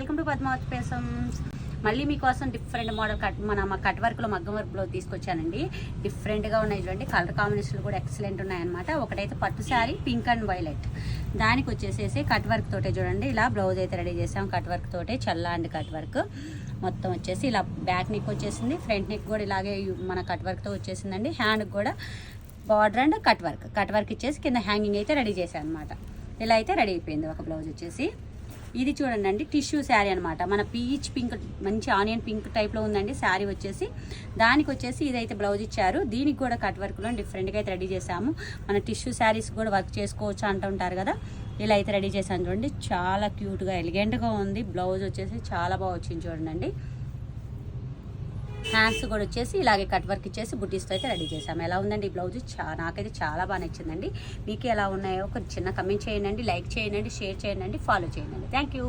Welcome to Padmavati పేసమ్స్. మళ్ళీ మీకోసం different model మా కట్ వర్క్లో మగ్గం వర్క్ బ్లౌజ్ తీసుకొచ్చానండి. డిఫరెంట్గా ఉన్నాయి చూడండి. కలర్ కాంబినేషన్లు కూడా ఎక్సలెంట్ ఉన్నాయన్నమాట. ఒకటైతే పట్టు శారీ పింక్ అండ్ వైలెట్, దానికి వచ్చేసేసి కట్ వర్క్ తోటే చూడండి ఇలా బ్లౌజ్ అయితే రెడీ చేసాం. కట్ వర్క్ తోటే చల్లా అండ్ కట్ వర్క్ మొత్తం వచ్చేసి ఇలా బ్యాక్ నెక్ వచ్చేసింది, ఫ్రంట్ నెక్ కూడా ఇలాగే మన కట్ వర్క్తో వచ్చేసిందండి. హ్యాండ్కి కూడా బార్డర్ అండ్ కట్ వర్క్ ఇచ్చేసి కింద హ్యాంగింగ్ అయితే రెడీ చేశాను అనమాట. ఇలా అయితే రెడీ అయిపోయింది ఒక బ్లౌజ్ వచ్చేసి. ఇది చూడండి అండి, టిష్యూ శారీ అనమాట. మన పీచ్ పింక్, మంచి ఆనియన్ పింక్ టైప్లో ఉందండి శారీ వచ్చేసి. దానికి వచ్చేసి ఇదైతే బ్లౌజ్ ఇచ్చారు. దీనికి కూడా కట్ వర్క్లో డిఫరెంట్గా అయితే రెడీ చేసాము. మన టిష్యూ శారీస్ కూడా వర్క్ చేసుకోవచ్చు అంటుంటారు కదా, ఇలా అయితే రెడీ చేశాను చూడండి. చాలా క్యూట్గా ఎలిగెంట్గా ఉంది. బ్లౌజ్ వచ్చేసి చాలా బాగా వచ్చింది చూడండి. హ్యాండ్స్ కూడా వచ్చేసి ఇలాగే కట్ వర్క్ ఇచ్చేసి బుట్టీస్తో అయితే రెడీ చేసాము. ఎలా ఉందండి ఈ బ్లౌజ్? నాకైతే చాలా బాగా నచ్చిందండి. మీకు ఎలా ఉన్నాయో ఒక చిన్న కమెంట్ చేయండి, లైక్ చేయండి, షేర్ చేయండి, ఫాలో చేయండి. Thank you.